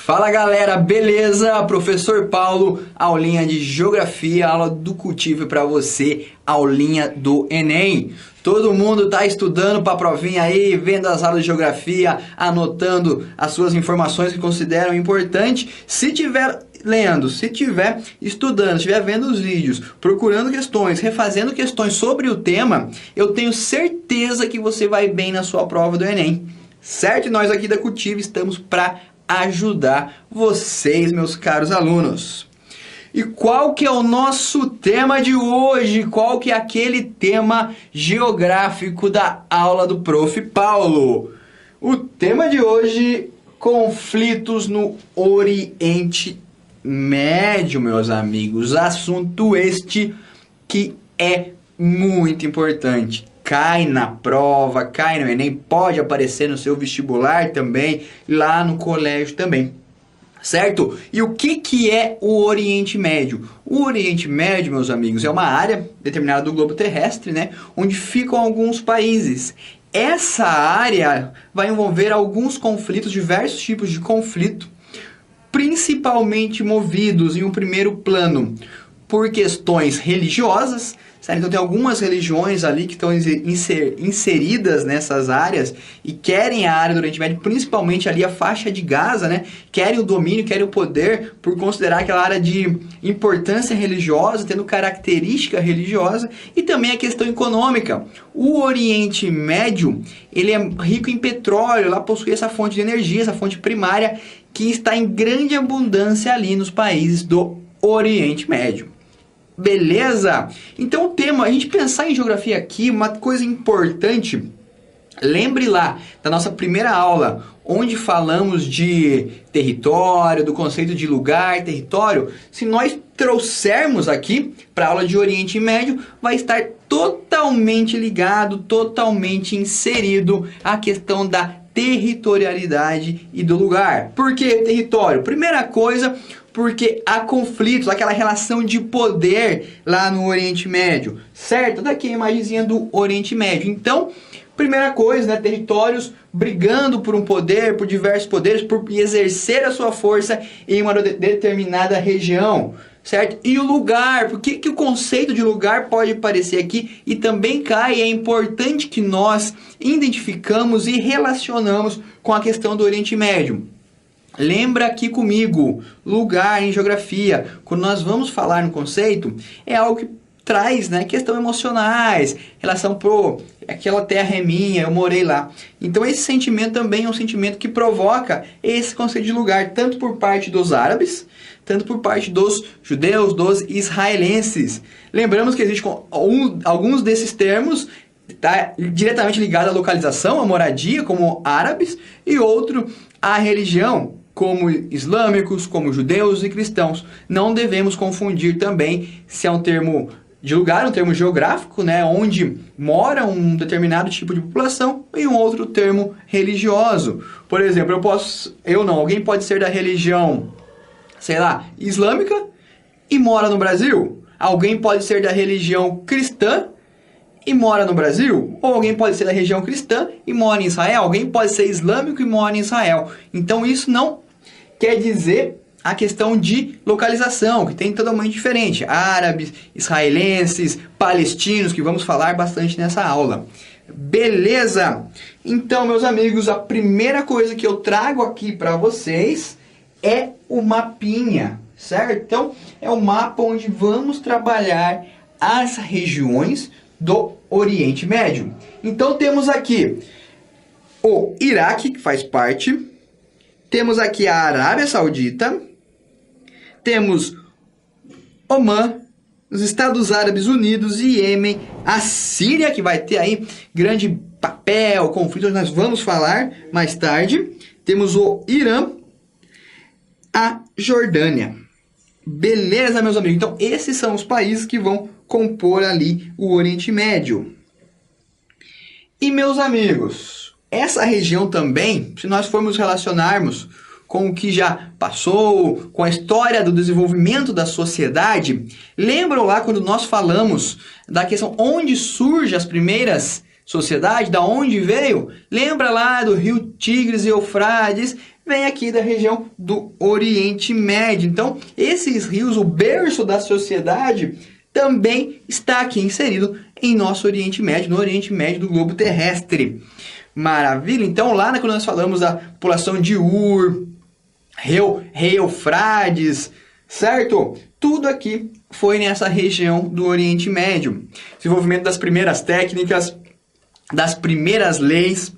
Fala galera, beleza? Professor Paulo, aulinha de Geografia, aula do Cultivo para você, aulinha do Enem. Todo mundo tá estudando para a provinha aí, vendo as aulas de Geografia, anotando as suas informações que consideram importante. Se tiver lendo, se tiver estudando, se estiver vendo os vídeos, procurando questões, refazendo questões sobre o tema, eu tenho certeza que você vai bem na sua prova do Enem. Certo? E nós aqui da Cultivo estamos para ajudar vocês, meus caros alunos. E qual que é o nosso tema de hoje? Qual que é aquele tema geográfico da aula do Prof. Paulo? O tema de hoje, conflitos no Oriente Médio, meus amigos. Assunto este que é muito importante. Cai na prova, cai no Enem, pode aparecer no seu vestibular também, lá no colégio também, certo? E o que é o Oriente Médio? O Oriente Médio, meus amigos, é uma área determinada do globo terrestre, né, onde ficam alguns países. Essa área vai envolver alguns conflitos, diversos tipos de conflito, principalmente movidos em um primeiro plano por questões religiosas. Certo? Então tem algumas religiões ali que estão inseridas nessas áreas e querem a área do Oriente Médio, principalmente ali a faixa de Gaza, né? Querem o domínio, querem o poder por considerar aquela área de importância religiosa, tendo característica religiosa, e também a questão econômica. O Oriente Médio, ele é rico em petróleo, lá possui essa fonte de energia, essa fonte primária, que está em grande abundância ali nos países do Oriente Médio. Beleza? Então o tema, a gente pensar em geografia aqui, uma coisa importante, lembre lá da nossa primeira aula, onde falamos de território, do conceito de lugar, território. Se nós trouxermos aqui para a aula de Oriente Médio, vai estar totalmente ligado, totalmente inserido a questão da territorialidade e do lugar. Por que território? Primeira coisa, porque há conflitos, aquela relação de poder lá no Oriente Médio, certo? Daqui a imagenzinha do Oriente Médio. Então, primeira coisa, né? Territórios brigando por um poder, por diversos poderes, por exercer a sua força em uma determinada região, certo? E o lugar, por que o conceito de lugar pode aparecer aqui e também cai? É importante que nós identificamos e relacionamos com a questão do Oriente Médio. Lembra aqui comigo, lugar em geografia, quando nós vamos falar no conceito, é algo que traz, né, questões emocionais, relação pro aquela terra é minha, eu morei lá. Então esse sentimento também é um sentimento que provoca esse conceito de lugar, tanto por parte dos árabes, tanto por parte dos judeus, dos israelenses. Lembramos que existem alguns desses termos tá diretamente ligado à localização, à moradia, como árabes, e outro à religião, como islâmicos, como judeus e cristãos. Não devemos confundir também se é um termo de lugar, um termo geográfico, né, onde mora um determinado tipo de população, e um outro termo religioso. Por exemplo, alguém pode ser da religião, sei lá, islâmica e mora no Brasil. Alguém pode ser da religião cristã e mora no Brasil, ou alguém pode ser da região cristã e mora em Israel, alguém pode ser islâmico e mora em Israel. Então isso não quer dizer a questão de localização, que tem totalmente diferente. Árabes, israelenses, palestinos, que vamos falar bastante nessa aula. Beleza? Então, meus amigos, a primeira coisa que eu trago aqui para vocês é o mapinha, certo? Então, é o mapa onde vamos trabalhar as regiões do Oriente Médio. Então temos aqui o Iraque, que faz parte, temos aqui a Arábia Saudita, temos Omã, os Estados Árabes Unidos e Iêmen, a Síria, que vai ter aí grande papel, conflito, nós vamos falar mais tarde, temos o Irã, a Jordânia. Beleza, meus amigos? Então esses são os países que vão compor ali o Oriente Médio. E, meus amigos, essa região também, se nós formos relacionarmos com o que já passou, com a história do desenvolvimento da sociedade, lembram lá quando nós falamos da questão onde surgem as primeiras sociedades, da onde veio? Lembra lá do rio Tigres e Eufrates, vem aqui da região do Oriente Médio. Então, esses rios, o berço da sociedade, também está aqui inserido em nosso Oriente Médio, no Oriente Médio do globo terrestre. Maravilha? Então, lá quando nós falamos da população de Ur, Rei Eufrates, certo? Tudo aqui foi nessa região do Oriente Médio. Desenvolvimento das primeiras técnicas, das primeiras leis,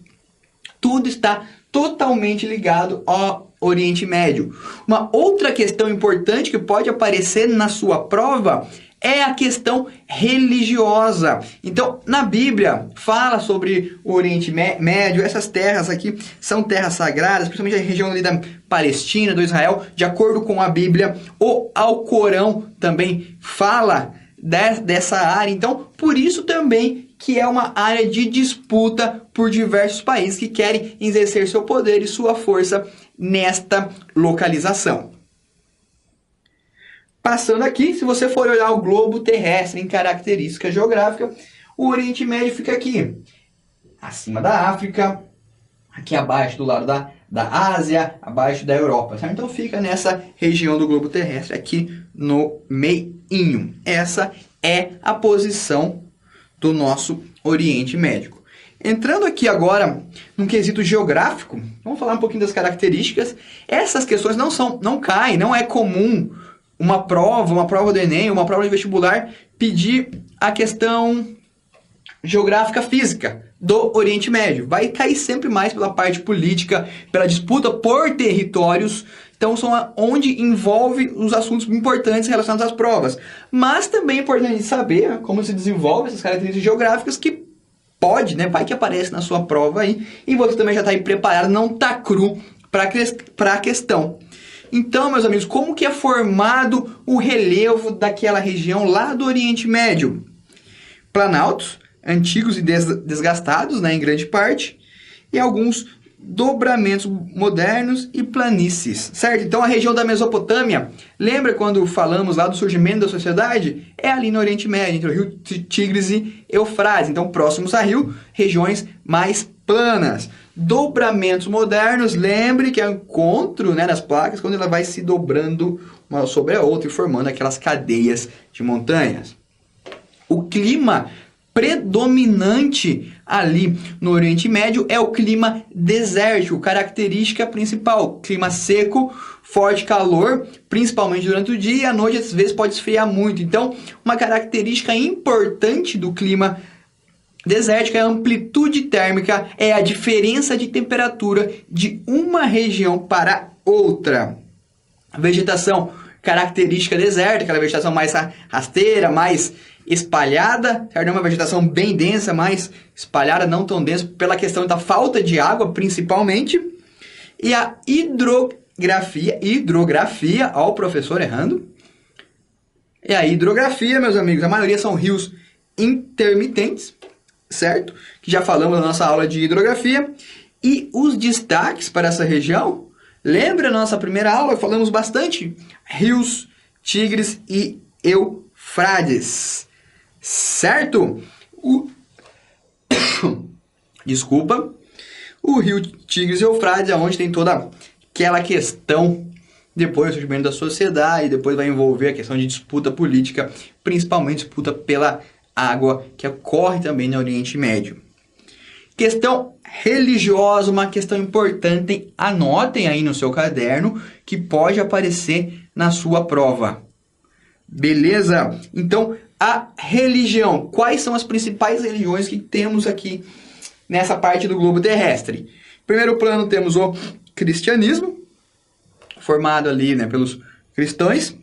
tudo está totalmente ligado ao Oriente Médio. Uma outra questão importante que pode aparecer na sua prova é a questão religiosa. Então, na Bíblia, fala sobre o Oriente Médio. Essas terras aqui são terras sagradas, principalmente a região ali da Palestina, do Israel, de acordo com a Bíblia. O Alcorão também fala dessa área. Então, por isso também que é uma área de disputa por diversos países que querem exercer seu poder e sua força nesta localização. Passando aqui, se você for olhar o globo terrestre em característica geográfica, o Oriente Médio fica aqui, acima da África, aqui abaixo do lado da Ásia, abaixo da Europa. Certo? Então fica nessa região do globo terrestre, aqui no meinho. Essa é a posição do nosso Oriente Médio. Entrando aqui agora num quesito geográfico, vamos falar um pouquinho das características. Essas questões não caem, não é comum uma prova do Enem, uma prova de vestibular, pedir a questão geográfica física do Oriente Médio. Vai cair sempre mais pela parte política, pela disputa por territórios. Então, são onde envolve os assuntos importantes relacionados às provas. Mas também é importante saber como se desenvolve essas características geográficas que pode, né? Vai que aparece na sua prova aí. E você também já está aí preparado, não está cru para a questão. Então, meus amigos, como que é formado o relevo daquela região lá do Oriente Médio? Planaltos, antigos e desgastados, né, em grande parte, e alguns dobramentos modernos e planícies, certo? Então, a região da Mesopotâmia, lembra quando falamos lá do surgimento da sociedade? É ali no Oriente Médio, entre o rio Tigres e Eufrates. Então, próximos a rio, regiões mais planas. Dobramentos modernos, lembre que é o encontro, né, das placas, quando ela vai se dobrando uma sobre a outra e formando aquelas cadeias de montanhas. O clima predominante ali no Oriente Médio é o clima desértico, característica principal, clima seco, forte calor, principalmente durante o dia, e à noite às vezes pode esfriar muito. Então, uma característica importante do clima desértico é a amplitude térmica, é a diferença de temperatura de uma região para outra. A vegetação característica desértica, aquela vegetação mais rasteira, mais espalhada, certo? É uma vegetação bem densa, mais espalhada, não tão densa, pela questão da falta de água, principalmente. E a hidrografia, ó, o professor errando. E a hidrografia, meus amigos, a maioria são rios intermitentes, certo? Que já falamos na nossa aula de hidrografia. E os destaques para essa região, lembra a nossa primeira aula? Falamos bastante. Rios, Tigres e Eufrates. Certo? Desculpa. O rio Tigres e Eufrates é onde tem toda aquela questão depois do surgimento da sociedade, depois vai envolver a questão de disputa política, principalmente disputa pela água, que ocorre também no Oriente Médio. Questão religiosa, uma questão importante, anotem aí no seu caderno, que pode aparecer na sua prova. Beleza? Então, a religião. Quais são as principais religiões que temos aqui nessa parte do globo terrestre? Em primeiro plano temos o cristianismo, formado ali, né, pelos cristãos.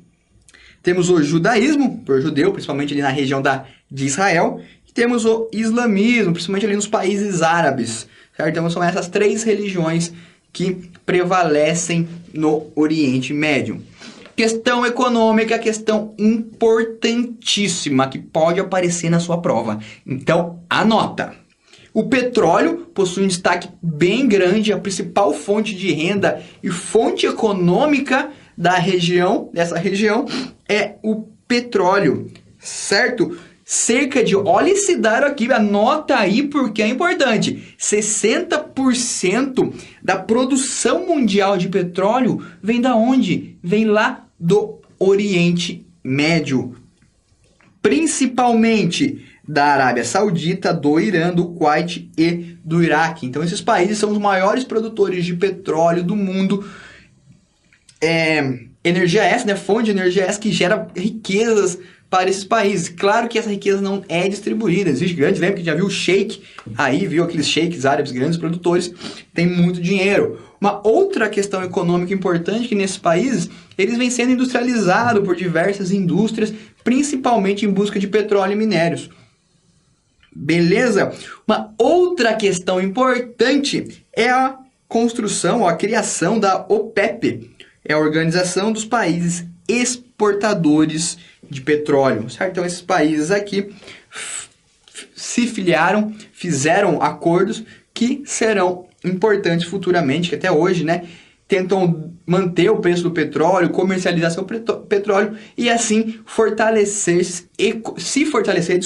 Temos o judaísmo, por judeu, principalmente ali na região de Israel. E temos o islamismo, principalmente ali nos países árabes. Certo? Então são essas três religiões que prevalecem no Oriente Médio. Questão econômica, questão importantíssima que pode aparecer na sua prova. Então, anota. O petróleo possui um destaque bem grande, a principal fonte de renda e fonte econômica dessa região é o petróleo, certo? cerca de, olha esse dado aqui, anota aí porque é importante, 60% da produção mundial de petróleo vem da onde? Vem lá do Oriente Médio, principalmente da Arábia Saudita, do Irã, do Kuwait e do Iraque. Então esses países são os maiores produtores de petróleo do mundo. Energia essa, né? Fonte de energia essa que gera riquezas para esses países. Claro que essa riqueza não é distribuída. Existe grandes, lembra que já viu o sheik aí, viu aqueles sheiks árabes, grandes produtores, tem muito dinheiro. Uma outra questão econômica importante que nesses países, eles vêm sendo industrializados por diversas indústrias, principalmente em busca de petróleo e minérios. Beleza? Uma outra questão importante é a construção, a criação da OPEP, é a Organização dos Países Exportadores de Petróleo, certo? Então esses países aqui se filiaram, fizeram acordos que serão importantes futuramente, que até hoje, né, tentam manter o preço do petróleo, comercializar seu petróleo e assim se fortalecer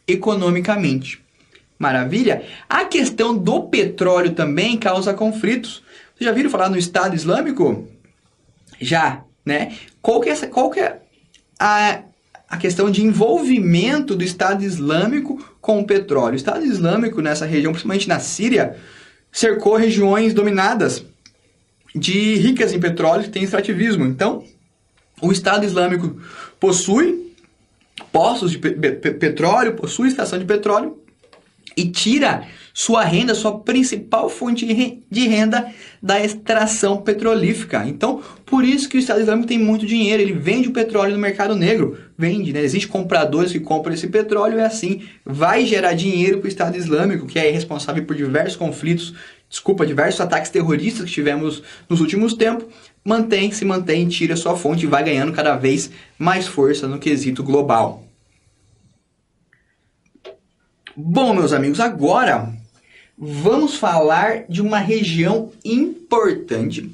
economicamente. Maravilha? A questão do petróleo também causa conflitos. Vocês já viram falar no Estado Islâmico? Já, né? Qual que é a questão de envolvimento do Estado Islâmico com o petróleo? O Estado Islâmico nessa região, principalmente na Síria, cercou regiões dominadas de ricas em petróleo que tem extrativismo. Então, o Estado Islâmico possui poços de petróleo, possui estação de petróleo e tira sua renda, sua principal fonte de renda da extração petrolífera. Então, por isso que o Estado Islâmico tem muito dinheiro, ele vende o petróleo no mercado negro, vende, né? Existem compradores que compram esse petróleo e assim vai gerar dinheiro para o Estado Islâmico, que é responsável por diversos conflitos, diversos ataques terroristas que tivemos nos últimos tempos, se mantém, tira sua fonte e vai ganhando cada vez mais força no quesito global. Bom, meus amigos, agora vamos falar de uma região importante,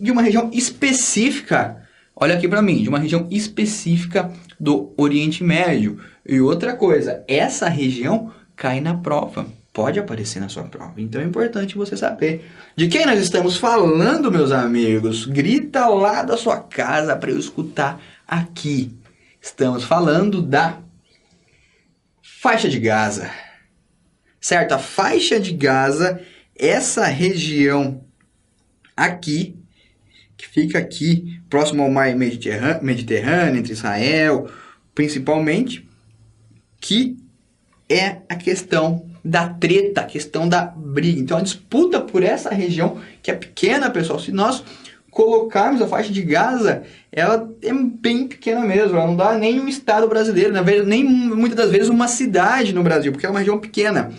de uma região específica, olha aqui para mim, de uma região específica do Oriente Médio. E outra coisa, essa região cai na prova, pode aparecer na sua prova, então é importante você saber de quem nós estamos falando, meus amigos. Grita lá da sua casa para eu escutar aqui. Estamos falando da faixa de Gaza, certo? A faixa de Gaza, essa região aqui, que fica aqui, próximo ao mar Mediterrâneo, entre Israel, principalmente, que é a questão da treta, a questão da briga. Então, a disputa por essa região, que é pequena, pessoal, se nós colocarmos a faixa de Gaza, ela é bem pequena mesmo, ela não dá nem um estado brasileiro, na verdade, nem muitas das vezes uma cidade no Brasil, porque é uma região pequena.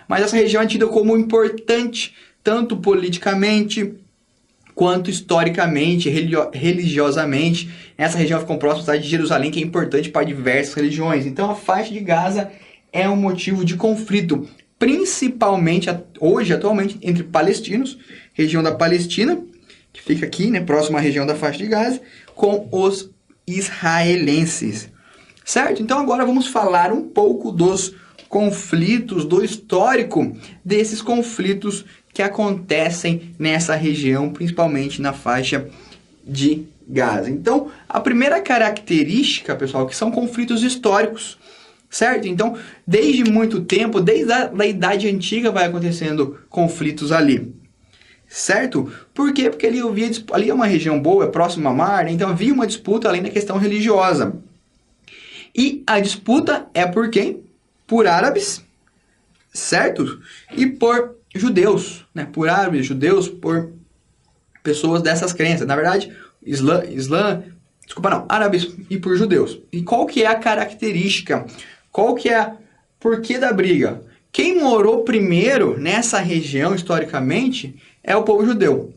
Mas essa região é tida como importante, tanto politicamente, quanto historicamente, religiosamente. Essa região fica próxima à cidade de Jerusalém, que é importante para diversas religiões. Então a faixa de Gaza é um motivo de conflito, principalmente hoje, atualmente, entre palestinos, região da Palestina, que fica aqui, né, próximo à região da faixa de Gaza, com os israelenses, certo? Então agora vamos falar um pouco dos conflitos, do histórico desses conflitos que acontecem nessa região, principalmente na faixa de Gaza. Então, a primeira característica, pessoal, que são conflitos históricos, certo? Então, desde muito tempo, desde a Idade Antiga vai acontecendo conflitos ali. Certo? Por quê? Porque ali é uma região boa, é próximo ao mar, né? Então havia uma disputa além da questão religiosa. E a disputa é por quem? Por árabes, certo? E por judeus, né? Por árabes, judeus, por pessoas dessas crenças. Na verdade, árabes e por judeus. E qual que é a característica? Qual que é o porquê da briga? Quem morou primeiro nessa região, historicamente, é o povo judeu.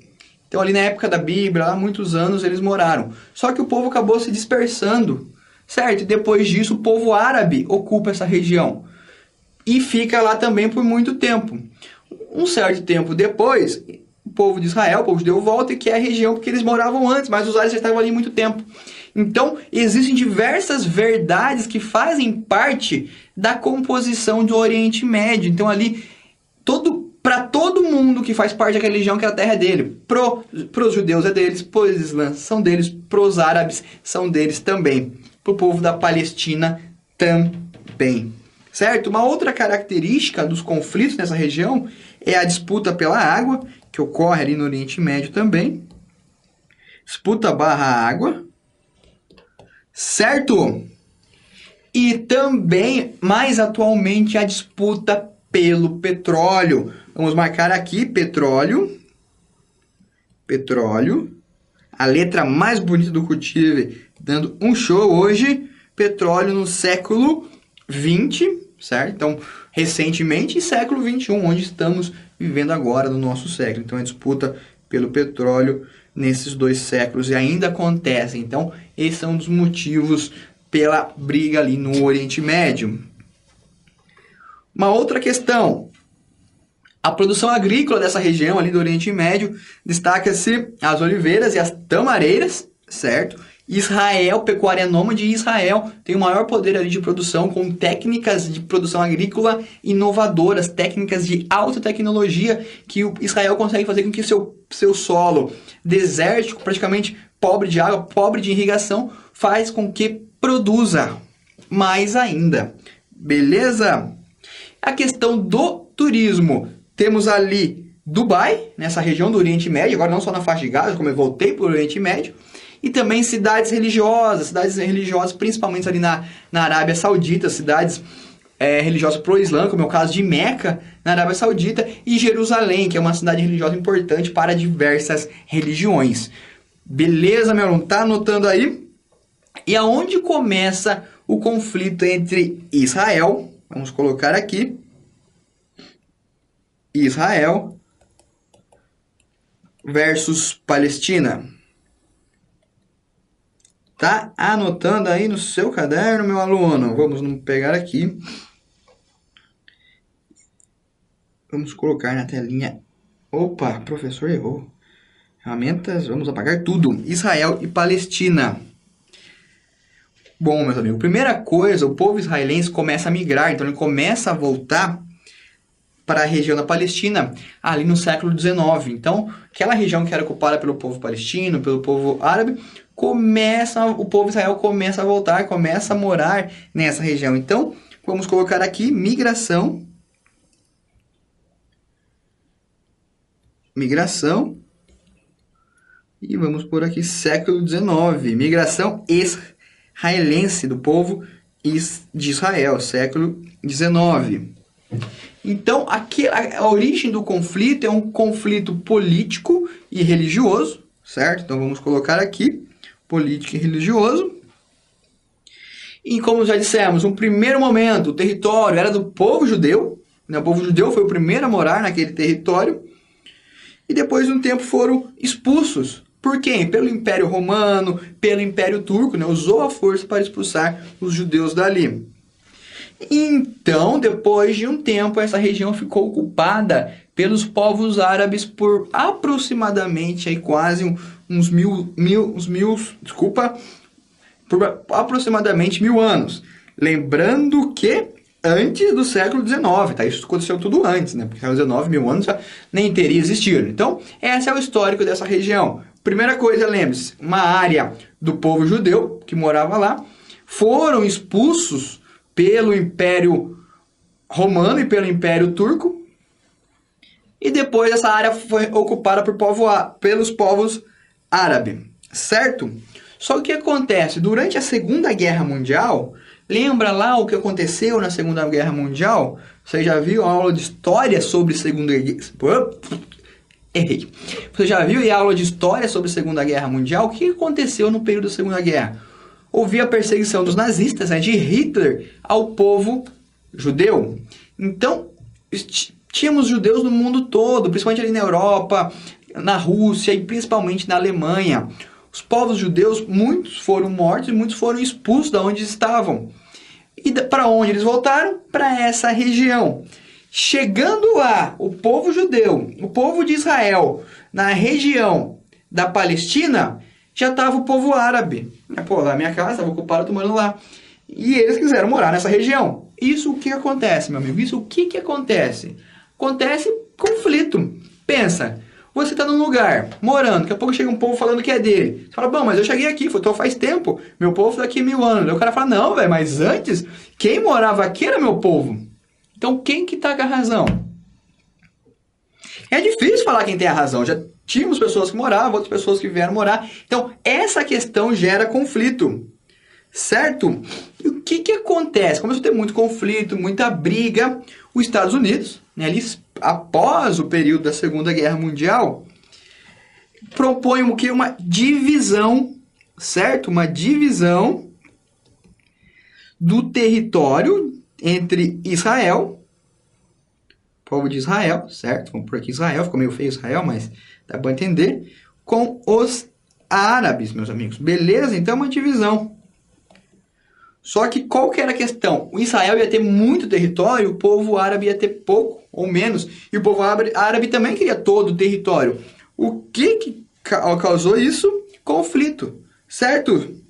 Então, ali na época da Bíblia, há muitos anos, eles moraram. Só que o povo acabou se dispersando, certo? E depois disso, o povo árabe ocupa essa região. E fica lá também por muito tempo. Um certo tempo depois, o povo de Israel, o povo judeu, volta e quer a região porque eles moravam antes, mas os árabes já estavam ali há muito tempo. Então, existem diversas verdades que fazem parte da composição do Oriente Médio. Então, ali, para todo mundo que faz parte daquela religião, que a terra é dele. Para os judeus é deles, para os islãs são deles, para os árabes são deles também. Para o povo da Palestina também. Certo? Uma outra característica dos conflitos nessa região é a disputa pela água, que ocorre ali no Oriente Médio também. Disputa barra água. Certo? E também, mais atualmente, a disputa pelo petróleo. Vamos marcar aqui, petróleo. Petróleo. A letra mais bonita do Cultive, dando um show hoje. Petróleo no século XX, certo? Então, recentemente, século XXI, onde estamos vivendo agora no nosso século. Então, a disputa pelo petróleo nesses 2 séculos e ainda acontece. Então, esse é um dos motivos pela briga ali no Oriente Médio. Uma outra questão, a produção agrícola dessa região ali do Oriente Médio, destaca-se as oliveiras e as tamareiras, certo? Israel, pecuária nômade, Israel tem o maior poder ali de produção com técnicas de produção agrícola inovadoras, técnicas de alta tecnologia que o Israel consegue fazer com que seu solo desértico, praticamente pobre de água, pobre de irrigação, faz com que produza mais ainda. Beleza? A questão do turismo. Temos ali Dubai, nessa região do Oriente Médio, agora não só na faixa de Gaza, como eu voltei para o Oriente Médio, e também cidades religiosas principalmente ali na Arábia Saudita, cidades religiosas pro Islã, como é o caso de Meca, na Arábia Saudita, e Jerusalém, que é uma cidade religiosa importante para diversas religiões. Beleza, meu aluno? Tá anotando aí? E aonde começa o conflito entre Israel, vamos colocar aqui, Israel versus Palestina. Tá anotando aí no seu caderno, meu aluno? Vamos pegar aqui. Vamos colocar na telinha. Opa, professor errou. Ferramentas, vamos apagar tudo. Israel e Palestina. Bom, meus amigos, primeira coisa, o povo israelense começa a migrar, então ele começa a voltar para a região da Palestina ali no século XIX. Então, aquela região que era ocupada pelo povo palestino, pelo povo árabe, o povo Israel começa a voltar, começa a morar nessa região. Então, vamos colocar aqui migração. Migração. E vamos por aqui século XIX. Migração israelense do povo de Israel, século XIX. Então, aqui, a origem do conflito é um conflito político e religioso, certo? Então, vamos colocar aqui político e religioso. E como já dissemos, no primeiro momento, o território era do povo judeu, né? O povo judeu foi o primeiro a morar naquele território. E depois de um tempo foram expulsos. Por quem? Pelo Império Romano, pelo Império Turco, né? Usou a força para expulsar os judeus dali. Então, depois de um tempo, essa região ficou ocupada pelos povos árabes por aproximadamente aí, quase por aproximadamente 1000 anos. Lembrando que antes do século XIX, tá? Isso aconteceu tudo antes, né? Porque no século XIX, 1000 anos, já nem teria existido. Então, esse é o histórico dessa região. Primeira coisa, lembre-se, uma área do povo judeu que morava lá, foram expulsos pelo Império Romano e pelo Império Turco, e depois essa área foi ocupada pelos povos árabes, certo? Só que o que acontece? Durante a Segunda Guerra Mundial, lembra lá o que aconteceu na Segunda Guerra Mundial? Você já viu a aula de história sobre Segunda Guerra... Errei. Você já viu a aula de história sobre Segunda Guerra Mundial? O que aconteceu no período da Segunda Guerra? Houve a perseguição dos nazistas, né, de Hitler, ao povo judeu. Então, tínhamos judeus no mundo todo, principalmente ali na Europa, na Rússia e principalmente na Alemanha. Os povos judeus, muitos foram mortos e muitos foram expulsos de onde estavam. E para onde eles voltaram? Para essa região. Chegando lá, o povo judeu, o povo de Israel, na região da Palestina, já estava o povo árabe. Pô, lá minha casa, estava ocupada, eu tô morando lá. E eles quiseram morar nessa região. Isso o que acontece, meu amigo? Isso o que acontece? Acontece conflito. Pensa, você está num lugar, morando, daqui a pouco chega um povo falando que é dele. Você fala, bom, mas eu cheguei aqui, então faz tempo, meu povo daqui 1000 anos. Daí o cara fala, não, velho, mas antes, quem morava aqui era meu povo. Então quem que tá com a razão? É difícil falar quem tem a razão. Já tínhamos pessoas que moravam, outras pessoas que vieram morar. Então essa questão gera conflito. Certo? E o que acontece? Começou a ter muito conflito, muita briga. Os Estados Unidos, né, eles, após o período da Segunda Guerra Mundial, propõem o que? Uma divisão, certo? Uma divisão do território entre Israel, povo de Israel, certo? Vamos por aqui Israel, ficou meio feio Israel, mas dá para entender, com os árabes, meus amigos. Beleza? Então é uma divisão. Só que qual que era a questão? O Israel ia ter muito território, o povo árabe ia ter pouco ou menos. E o povo árabe também queria todo o território. O que causou isso? Conflito, certo?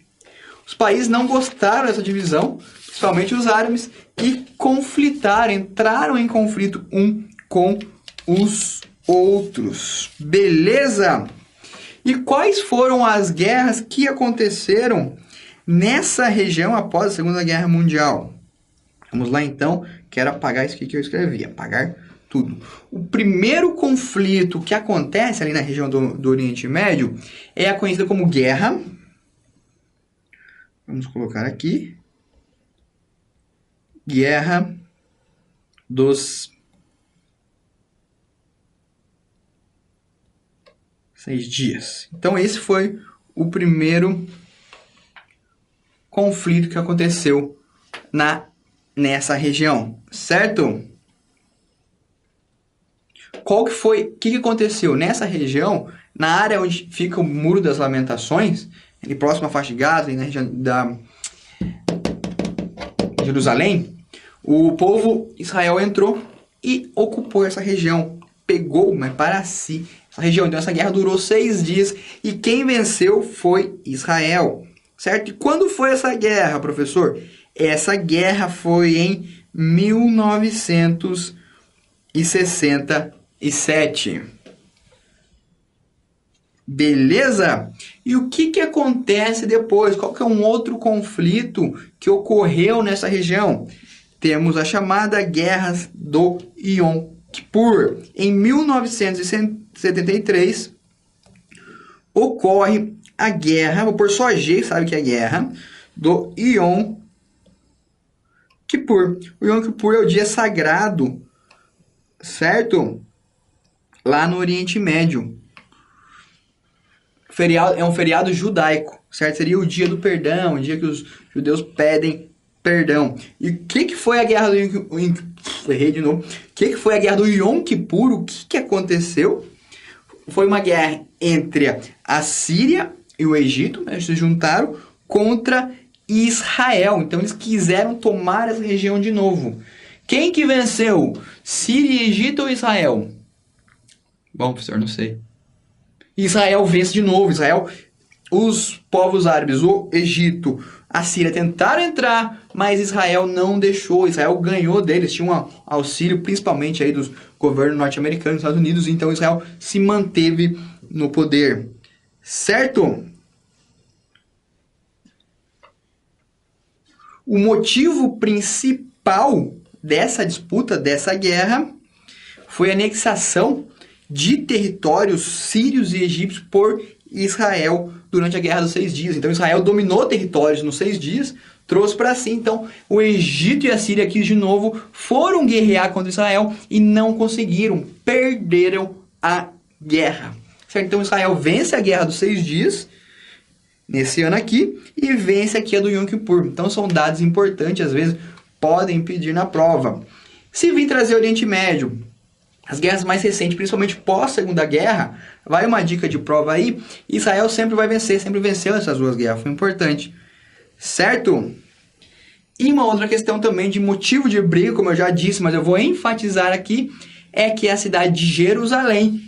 Os países não gostaram dessa divisão, principalmente os árabes, e conflitaram, entraram em conflito um com os outros. Beleza? E quais foram as guerras que aconteceram nessa região após a Segunda Guerra Mundial? Vamos lá então, quero apagar isso aqui que eu escrevi, apagar tudo. O primeiro conflito que acontece ali na região do Oriente Médio é a conhecida como Guerra. Vamos colocar aqui. Guerra dos 6 dias. Então esse foi o primeiro conflito que aconteceu nessa região, certo? O que aconteceu nessa região, na área onde fica o Muro das Lamentações, ali próximo à faixa de Gaza, ali na região da Jerusalém, o povo Israel entrou e ocupou essa região, pegou, mas para si, essa região. Então essa guerra durou 6 dias e quem venceu foi Israel. Certo? E quando foi essa guerra, professor? Essa guerra foi em 1967. Beleza? E o que acontece depois? Qual que é um outro conflito que ocorreu nessa região? Temos a chamada Guerra do Yom Kippur. Em 1973, ocorre a guerra, vou pôr só G, sabe que é a guerra do Yom Kippur. O Yom Kippur é o dia sagrado, certo? Lá no Oriente Médio. É um feriado judaico, certo? Seria o dia do perdão, o dia que os judeus pedem perdão. E o que foi a guerra do Errei de novo. O que foi a guerra do Yom Kippur? O que aconteceu? Foi uma guerra entre a Síria e o Egito, né? Eles se juntaram contra Israel. Então eles quiseram tomar essa região de novo. Quem que venceu? Síria, Egito ou Israel? Bom, professor, não sei. Israel vence de novo. Os povos árabes, o Egito, a Síria tentaram entrar, mas Israel não deixou. Israel ganhou deles, tinha um auxílio principalmente aí dos governos norte-americanos, dos Estados Unidos, então Israel se manteve no poder. Certo? O motivo principal dessa disputa, dessa guerra, foi a anexação de territórios sírios e egípcios por Israel durante a Guerra dos 6 Dias. Então Israel dominou territórios nos 6 dias, trouxe para si. Então o Egito e a Síria aqui de novo foram guerrear contra Israel e não conseguiram, perderam a guerra. Certo? Então Israel vence a Guerra dos 6 Dias, nesse ano aqui, e vence aqui a do Yom Kippur. Então são dados importantes, às vezes podem pedir na prova. Se vir trazer Oriente Médio, as guerras mais recentes, principalmente pós-Segunda Guerra, vai uma dica de prova aí, Israel sempre vai vencer, sempre venceu essas duas guerras, foi importante. Certo? E uma outra questão também de motivo de briga, como eu já disse, mas eu vou enfatizar aqui, é que a cidade de Jerusalém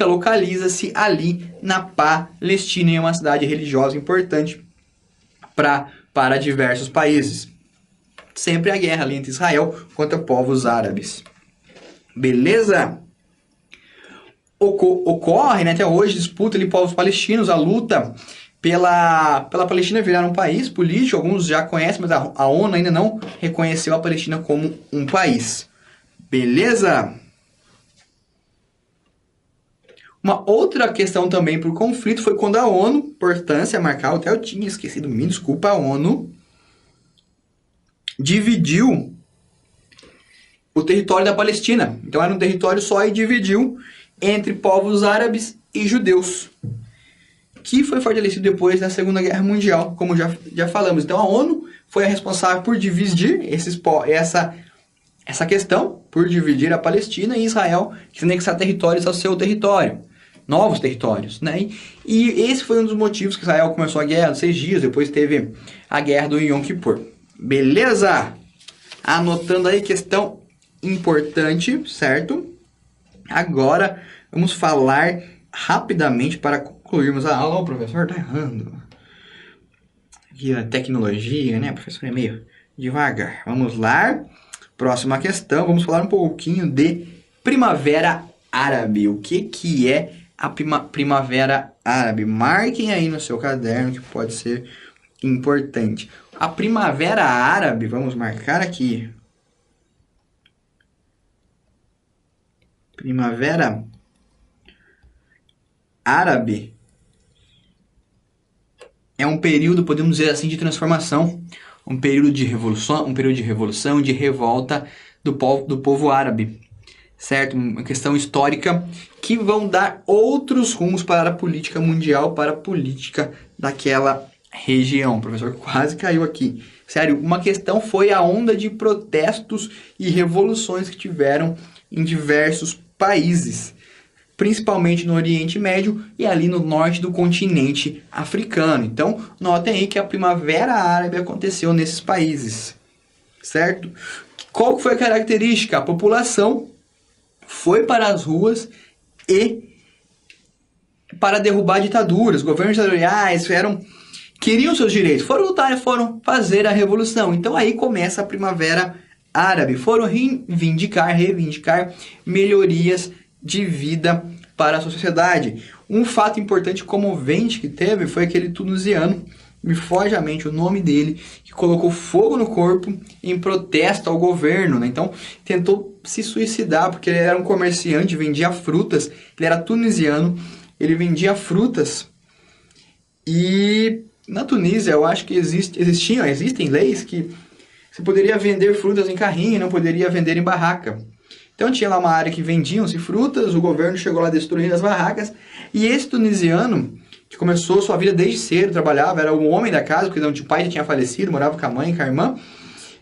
localiza-se ali na Palestina, em uma cidade religiosa importante para diversos países. Sempre a guerra ali entre Israel contra povos árabes. Beleza? Ocorre, né, até hoje, disputa ali povos palestinos, a luta pela Palestina virar um país político. Alguns já conhecem, mas a ONU ainda não reconheceu a Palestina como um país. Beleza? Uma outra questão também para o conflito foi quando a ONU, importância marcar, até eu tinha esquecido, me desculpa, a ONU dividiu o território da Palestina. Então era um território só e dividiu entre povos árabes e judeus, que foi fortalecido depois da Segunda Guerra Mundial, como já falamos. Então a ONU foi a responsável por dividir essa questão, por dividir a Palestina e Israel, que anexar territórios ao seu território, novos territórios, né? E esse foi um dos motivos que Israel começou a guerra, 6 dias, depois teve a guerra do Yom Kippur. Beleza? Anotando aí, questão importante, certo? Agora vamos falar rapidamente para concluirmos a aula. O professor tá errando. Aqui a tecnologia, né? O professor é meio devagar. Vamos lá. Próxima questão. Vamos falar um pouquinho de Primavera Árabe. O que é a Primavera Árabe? Marquem aí no seu caderno que pode ser importante. A Primavera Árabe, vamos marcar aqui. Primavera Árabe é um período, podemos dizer assim, de transformação, um período de revolução, de revolta do povo árabe, certo? Uma questão histórica que vão dar outros rumos para a política mundial, para a política daquela região. O professor quase caiu aqui. Sério, uma questão foi a onda de protestos e revoluções que tiveram em diversos países, principalmente no Oriente Médio e ali no norte do continente africano. Então, notem aí que a Primavera Árabe aconteceu nesses países, certo? Qual foi a característica? A população foi para as ruas e para derrubar ditaduras, governos ditatoriais, queriam seus direitos, foram lutar e foram fazer a revolução. Então aí começa a Primavera Árabe, foram reivindicar melhorias de vida para a sociedade. Um fato importante comovente que teve foi aquele tunisiano, me foge à mente o nome dele, que colocou fogo no corpo em protesto ao governo, né? Então tentou se suicidar porque ele era um comerciante, vendia frutas, ele era tunisiano, ele vendia frutas e na Tunísia eu acho que existem leis que você poderia vender frutas em carrinho e não poderia vender em barraca. Então tinha lá uma área que vendiam-se frutas, o governo chegou lá destruindo as barracas, e esse tunisiano, que começou sua vida desde cedo, trabalhava, era o homem da casa, porque o pai já tinha falecido, morava com a mãe, com a irmã,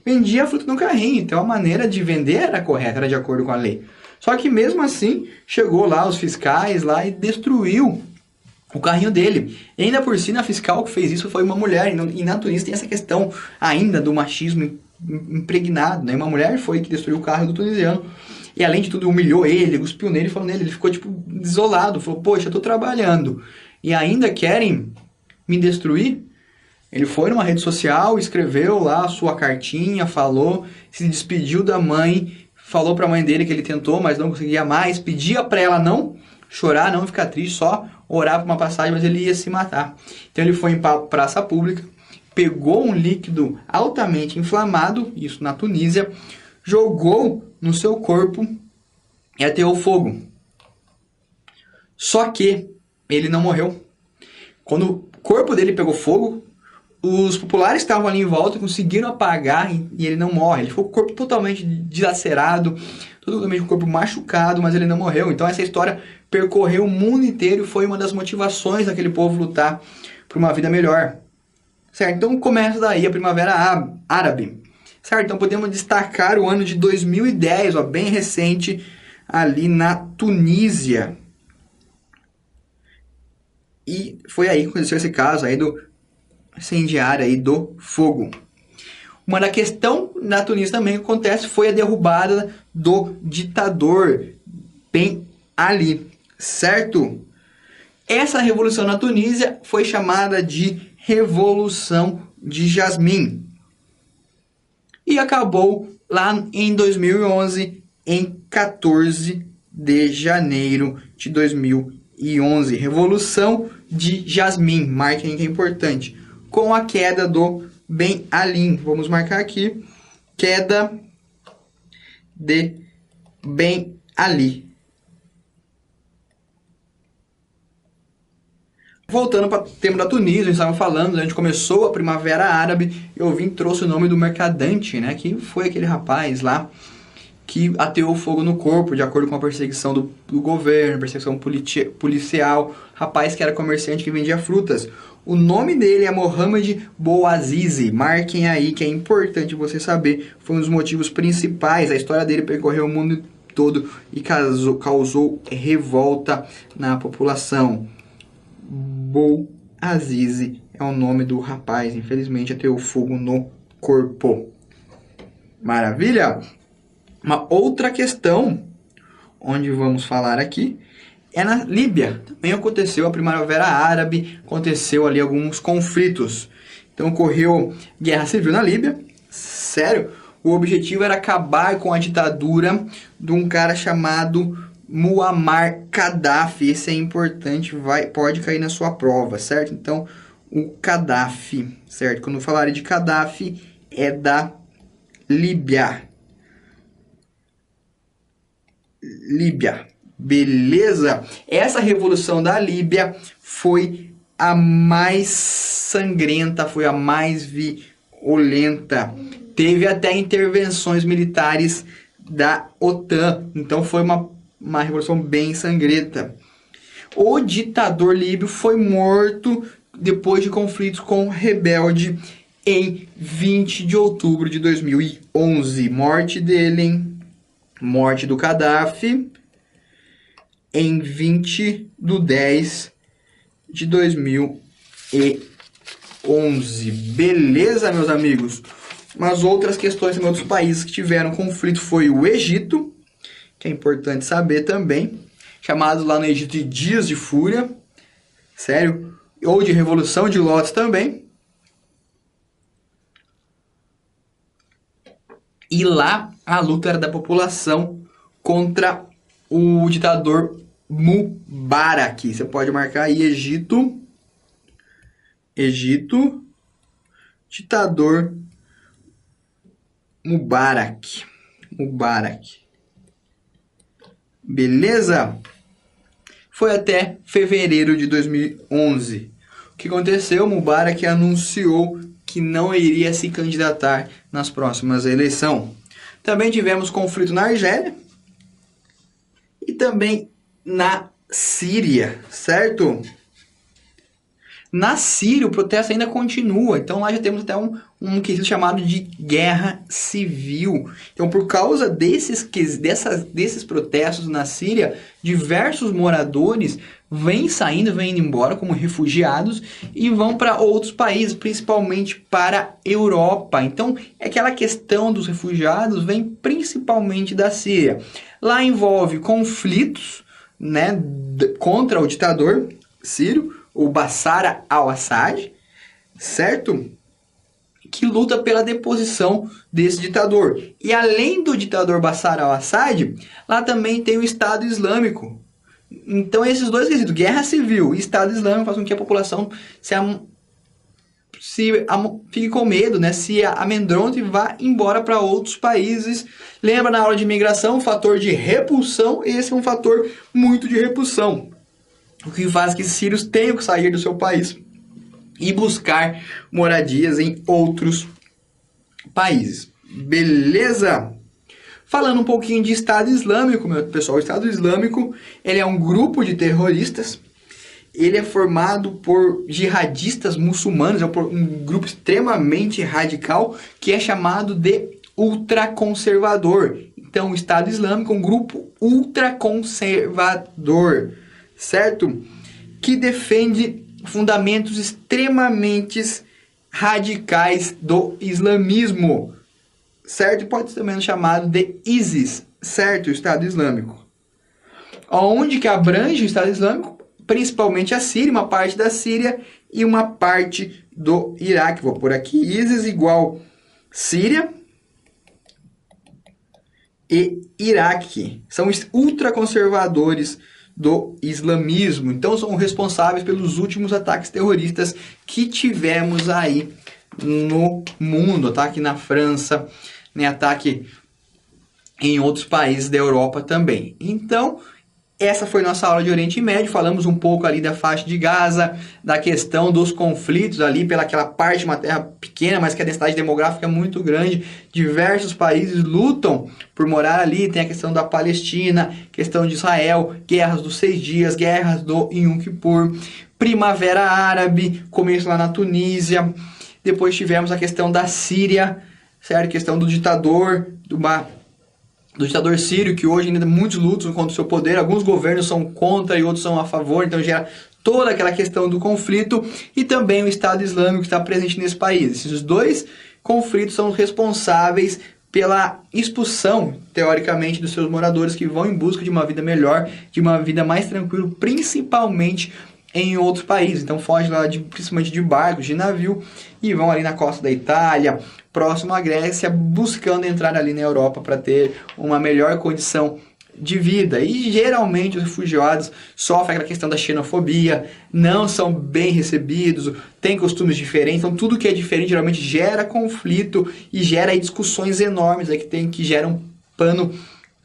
vendia fruta no carrinho. Então a maneira de vender era correta, era de acordo com a lei. Só que mesmo assim, chegou lá os fiscais lá e destruiu o carrinho dele. E ainda por cima, a fiscal que fez isso foi uma mulher. E na Tunísia tem essa questão ainda do machismo impregnado, né? Uma mulher foi que destruiu o carro do tunisiano. E além de tudo, humilhou ele, cuspiu nele, falou nele. Ele ficou, desolado. Falou, poxa, eu tô trabalhando e ainda querem me destruir? Ele foi numa rede social, escreveu lá a sua cartinha, falou, se despediu da mãe, falou pra mãe dele que ele tentou, mas não conseguia mais, pedia pra ela não chorar, não ficar triste, só orar por uma passagem, mas ele ia se matar. Então ele foi em praça pública, pegou um líquido altamente inflamado, isso na Tunísia, jogou no seu corpo e ateou fogo. Só que ele não morreu. Quando o corpo dele pegou fogo, os populares que estavam ali em volta conseguiram apagar e ele não morre. Ele ficou com o corpo totalmente dilacerado, totalmente com o corpo machucado, mas ele não morreu. Então essa história percorreu o mundo inteiro e foi uma das motivações daquele povo lutar por uma vida melhor. Certo? Então começa daí a Primavera Árabe. Certo? Então podemos destacar o ano de 2010, bem recente, ali na Tunísia. E foi aí que aconteceu esse caso aí do incendiário aí do fogo. Uma da questão na Tunísia também que acontece foi a derrubada do ditador Ben Ali, certo? Essa revolução na Tunísia foi chamada de Revolução de Jasmim e acabou lá em 2011, em 14 de janeiro de 2011. Revolução de Jasmim, marquem que é importante, com a queda do Ben Ali. Vamos marcar aqui, queda de Ben Ali. Voltando para o tema da Tunísia, a gente estava falando, a gente começou a Primavera Árabe, eu vim trouxe o nome do mercadante, né, que foi aquele rapaz lá que ateou fogo no corpo, de acordo com a perseguição do governo, perseguição policial, rapaz que era comerciante que vendia frutas. O nome dele é Mohamed Bouazizi, marquem aí que é importante você saber, foi um dos motivos principais, a história dele percorreu o mundo todo e causou revolta na população. Bouazizi é o nome do rapaz, infelizmente ateou fogo no corpo. Maravilha? Uma outra questão, onde vamos falar aqui, é na Líbia. Também aconteceu a Primavera Árabe, aconteceu ali alguns conflitos. Então ocorreu guerra civil na Líbia, sério. O objetivo era acabar com a ditadura de um cara chamado Muammar Gaddafi. Esse é importante, pode cair na sua prova, certo? Então, o Gaddafi, certo? Quando falarem de Gaddafi, é da Líbia. Líbia, beleza? Essa revolução da Líbia foi a mais sangrenta, foi a mais violenta. Teve até intervenções militares da OTAN, então foi uma revolução bem sangrenta. O ditador líbio foi morto depois de conflitos com rebelde em 20 de outubro de 2011. Morte dele, hein? Morte do Gaddafi em 20 de 10 de 2011. Beleza, meus amigos? Mas outras questões em outros países que tiveram conflito foi o Egito, que é importante saber também, chamado lá no Egito de Dias de Fúria, sério, ou de Revolução de Lotus também. E lá a luta era da população contra o ditador Mubarak. Você pode marcar aí Egito, ditador Mubarak. Beleza? Foi até fevereiro de 2011. O que aconteceu? Mubarak anunciou que não iria se candidatar nas próximas eleições. Também tivemos conflito na Argélia e também na Síria, certo? Na Síria o protesto ainda continua, então lá já temos até um quesito chamado de guerra civil. Então por causa desses protestos na Síria, diversos moradores vêm indo embora como refugiados e vão para outros países, principalmente para a Europa. Então aquela questão dos refugiados vem principalmente da Síria. Lá envolve conflitos, né, contra o ditador sírio, o Bashar al-Assad, certo? Que luta pela deposição desse ditador. E além do ditador Bashar al-Assad, lá também tem o Estado Islâmico. Então esses dois quesitos, guerra civil e Estado Islâmico, fazem com que a população fique com medo, né? Se amedronte e vá embora para outros países. Lembra na aula de imigração, o fator de repulsão? Esse é um fator muito de repulsão. O que faz que sírios tenham que sair do seu país e buscar moradias em outros países. Beleza? Falando um pouquinho de Estado Islâmico, meu pessoal. O Estado Islâmico, ele é um grupo de terroristas. Ele é formado por jihadistas muçulmanos, é um grupo extremamente radical que é chamado de ultraconservador. Então, o Estado Islâmico é um grupo ultraconservador, certo? Que defende fundamentos extremamente radicais do islamismo, certo? Pode ser também chamado de ISIS, certo? O Estado Islâmico. Onde que abrange o Estado Islâmico? Principalmente a Síria, uma parte da Síria e uma parte do Iraque. Vou por aqui, ISIS igual Síria e Iraque. São os ultraconservadores do islamismo. Então são responsáveis pelos últimos ataques terroristas que tivemos aí no mundo. Ataque na França, né? Ataque em outros países da Europa também. Então, essa foi nossa aula de Oriente Médio. Falamos um pouco ali da faixa de Gaza, da questão dos conflitos ali pelaquela parte de uma terra pequena, mas que a densidade demográfica é muito grande. Diversos países lutam por morar ali. Tem a questão da Palestina, questão de Israel, guerras dos 6 dias, guerras do Yom Kippur, Primavera Árabe, começo lá na Tunísia. Depois tivemos a questão da Síria, certo? A questão do ditador, do ditador sírio, que hoje ainda muitos lutam contra o seu poder, alguns governos são contra e outros são a favor, então gera toda aquela questão do conflito, e também o Estado Islâmico que está presente nesse país. Esses dois conflitos são responsáveis pela expulsão, teoricamente, dos seus moradores que vão em busca de uma vida melhor, de uma vida mais tranquila, principalmente em outros países. Então fogem lá principalmente de barcos, de navio, e vão ali na costa da Itália, próximo à Grécia, buscando entrar ali na Europa para ter uma melhor condição de vida. E geralmente os refugiados sofrem aquela questão da xenofobia, não são bem recebidos, têm costumes diferentes, então tudo que é diferente geralmente gera conflito e gera aí discussões enormes aí que geram pano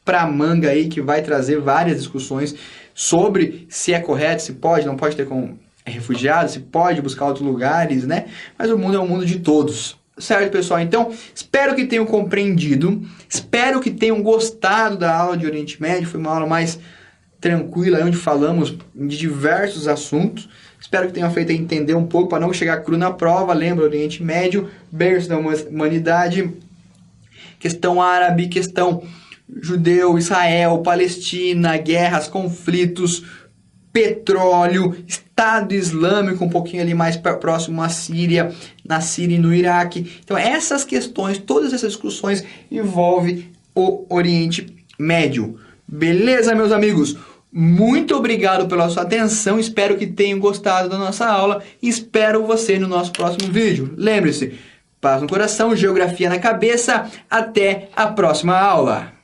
para manga aí, que vai trazer várias discussões sobre se é correto, se pode, não pode ter com refugiados, se pode buscar outros lugares, né? Mas o mundo é um mundo de todos. Certo, pessoal? Então, espero que tenham compreendido, espero que tenham gostado da aula de Oriente Médio. Foi uma aula mais tranquila, onde falamos de diversos assuntos. Espero que tenham feito entender um pouco, para não chegar cru na prova. Lembra, Oriente Médio, berço da humanidade, questão árabe, questão judeu, Israel, Palestina, guerras, conflitos, petróleo, Estado Islâmico, um pouquinho ali mais próximo à Síria, na Síria e no Iraque. Então essas questões, todas essas discussões envolvem o Oriente Médio. Beleza, meus amigos? Muito obrigado pela sua atenção, espero que tenham gostado da nossa aula e espero você no nosso próximo vídeo. Lembre-se, paz no coração, geografia na cabeça, até a próxima aula!